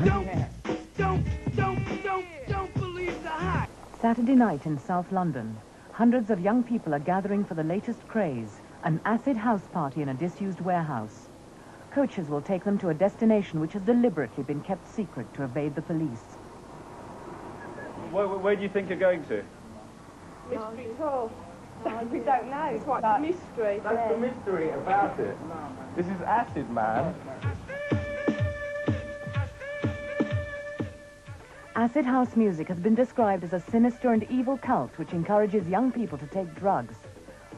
Don't believe the hype. Saturday night in South London, hundreds of young people are gathering for the latest craze, an acid house party in a disused warehouse. Coaches will take them to a destination which has deliberately been kept secret to evade the police. Where do you think you're going to? Mystery tour. We don't know. It's quite a mystery. That's the mystery about it. This is Acid Man. Acid house music has been described as a sinister and evil cult which encourages young people to take drugs.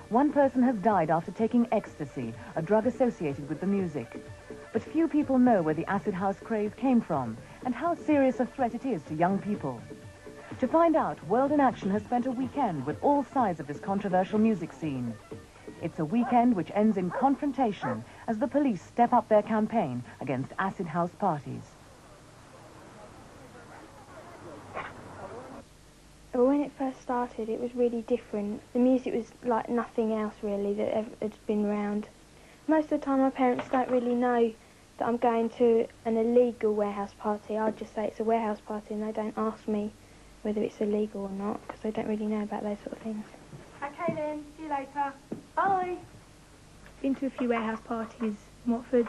One person has died after taking ecstasy, a drug associated with the music. But few people know where the acid house craze came from and how serious a threat it is to young people. To find out, World in Action has spent a weekend with all sides of this controversial music scene. It's a weekend which ends in confrontation as the police step up their campaign against acid house parties. When it first started, it was really different. The music was like nothing else really that had been around. Most of the time my parents don't really know that I'm going to an illegal warehouse party. I'll just say it's a warehouse party and they don't ask me whether it's illegal or not, because they don't really know about those sort of things. Okay then, see you later. Bye! Been to a few warehouse parties in Watford.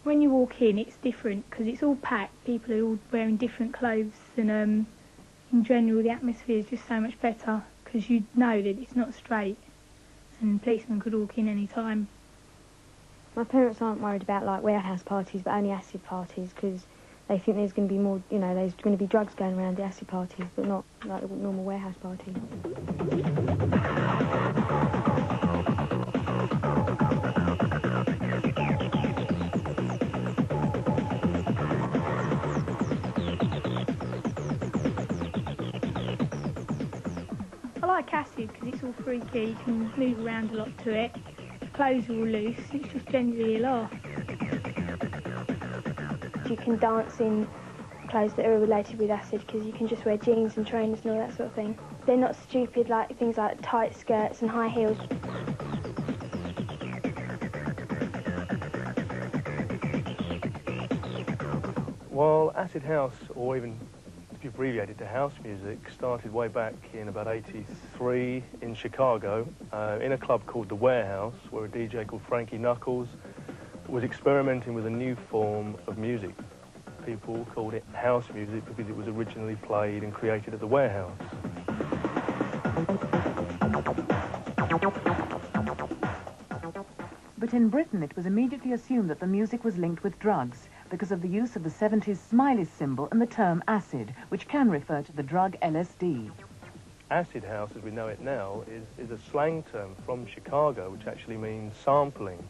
When you walk in, it's different because it's all packed. People are all wearing different clothes, and in general the atmosphere is just so much better because you know that it's not straight and policemen could walk in any time. My parents aren't worried about like warehouse parties, but only acid parties, because they think there's going to be more, you know, there's going to be drugs going around the acid parties, but not like a normal warehouse party. I like acid because it's all freaky, you can move around a lot to it. The clothes are all loose, it's just generally a laugh. You can dance in clothes that are related with acid because you can just wear jeans and trainers and all that sort of thing. They're not stupid like things like tight skirts and high heels. Well, acid house, or even to be abbreviated to house music, started way back in about '83 in Chicago in a club called The Warehouse, where a DJ called Frankie Knuckles was experimenting with a new form of music. People called it house music because it was originally played and created at The Warehouse. But in Britain, it was immediately assumed that the music was linked with drugs because of the use of the 70s smiley symbol and the term acid, which can refer to the drug LSD. Acid house, as we know it now, is a slang term from Chicago, which actually means sampling.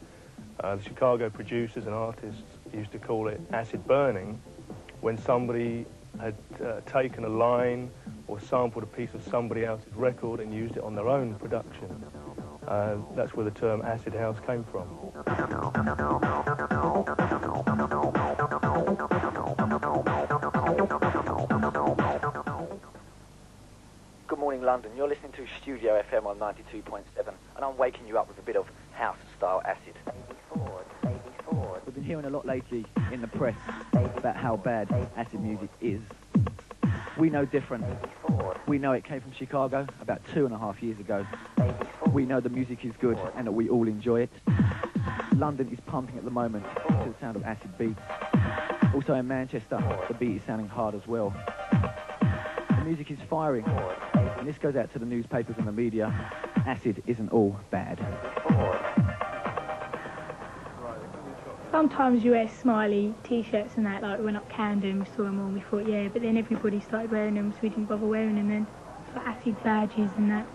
The Chicago producers and artists used to call it acid burning when somebody had taken a line or sampled a piece of somebody else's record and used it on their own production. That's where the term acid house came from. Good morning, London. You're listening to Studio FM on 92.7, and I'm waking you up with a bit of house-style acid. We've been hearing a lot lately in the press about how bad acid music is. We know different. We know it came from Chicago about 2.5 years ago. We know the music is good and that we all enjoy it. London is pumping at the moment to the sound of acid beats. Also in Manchester, the beat is sounding hard as well. The music is firing, and this goes out to the newspapers and the media. Acid isn't all bad. Sometimes you wear smiley t-shirts and that, like we went up Camden, we saw them all, we thought, yeah, but then everybody started wearing them, so we didn't bother wearing them then. For acid badges and that.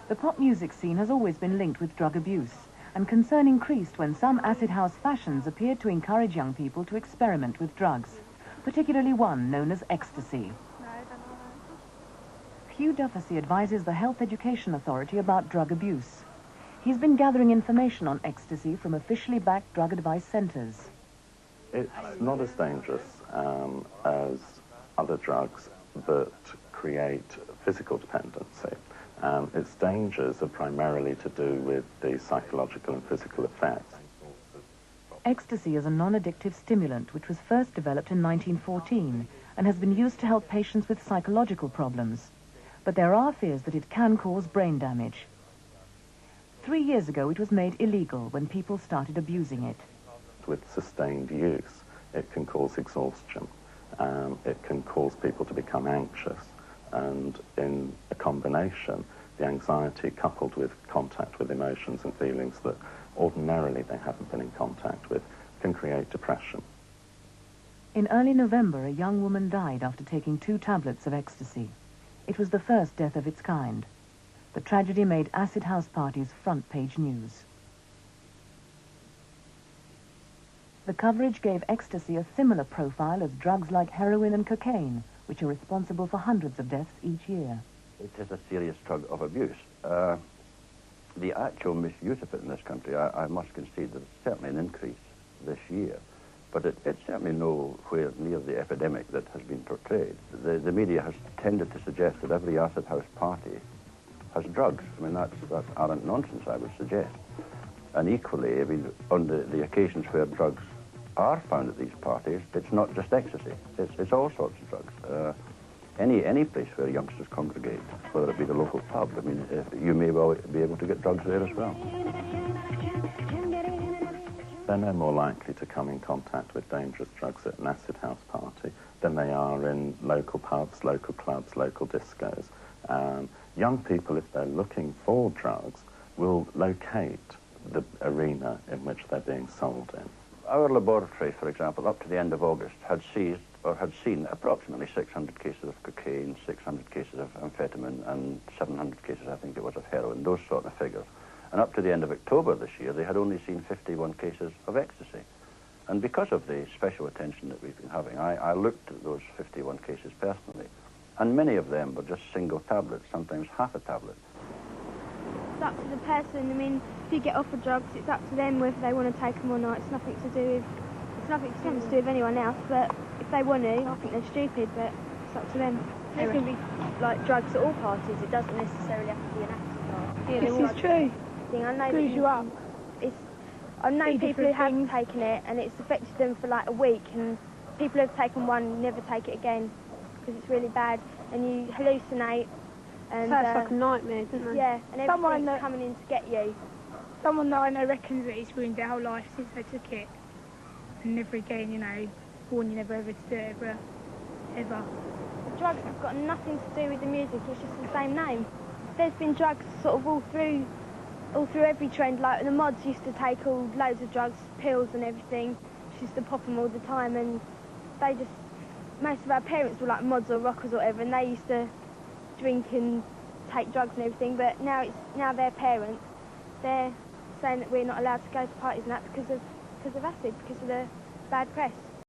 The pop music scene has always been linked with drug abuse, and concern increased when some acid house fashions appeared to encourage young people to experiment with drugs, particularly one known as ecstasy. Hugh Dufficy advises the Health Education Authority about drug abuse. He's been gathering information on ecstasy from officially backed drug advice centres. It's not as dangerous as other drugs that create physical dependency. Its dangers are primarily to do with the psychological and physical effects. Ecstasy is a non-addictive stimulant which was first developed in 1914 and has been used to help patients with psychological problems. But there are fears that it can cause brain damage. 3 years ago, it was made illegal when people started abusing it. With sustained use, it can cause exhaustion. It can cause people to become anxious. And in a combination, the anxiety coupled with contact with emotions and feelings that ordinarily they haven't been in contact with can create depression. In early November, a young woman died after taking 2 tablets of ecstasy. It was the first death of its kind. The tragedy made Acid House Party's front-page news. The coverage gave ecstasy a similar profile as drugs like heroin and cocaine, which are responsible for hundreds of deaths each year. It is a serious drug of abuse. The actual misuse of it in this country, I must concede that it's certainly an increase this year, but it's certainly nowhere near the epidemic that has been portrayed. The media has tended to suggest that every acid house party has drugs. I mean, that's arrant nonsense, I would suggest. And equally, I mean, on the occasions where drugs are found at these parties, it's not just ecstasy. It's all sorts of drugs. Any place where youngsters congregate, whether it be the local pub, I mean, you may well be able to get drugs there as well. They're no more likely to come in contact with dangerous drugs at an acid house party than they are in local pubs, local clubs, local discos. Young people, if they're looking for drugs, will locate the arena in which they're being sold in. Our laboratory, for example, up to the end of August, had seen approximately 600 cases of cocaine, 600 cases of amphetamine, and 700 cases, I think it was, of heroin, those sort of figures. And up to the end of October this year, they had only seen 51 cases of ecstasy. And because of the special attention that we've been having, I looked at those 51 cases personally, and many of them were just single tablets, sometimes half a tablet. It's up to the person. I mean, if you get offered drugs, it's up to them whether they want to take them or not. It's nothing to do with anyone else, but if they want to, I think they're stupid, but it's up to them. There can be like drugs at all parties. It doesn't necessarily have to be an acid party. Yeah, this is true. I know Screws you up. I've known people who have taken it and it's affected them for like a week, and people who have taken one never take it again because it's really bad and you hallucinate. And, so it's like a nightmare, isn't it? Yeah, and everything's coming in to get you. Someone that I know reckons that it's ruined their whole life since they took it. And never again, you know, warn you never ever to do it ever. The drugs have got nothing to do with the music, it's just the same name. There's been drugs sort of all through every trend, like the mods used to take loads of drugs, pills and everything, just used to pop them all the time, and most of our parents were like mods or rockers or whatever, and they used to drink and take drugs and everything, but now their parents, they're saying that we're not allowed to go to parties and that because of acid, because of the bad press.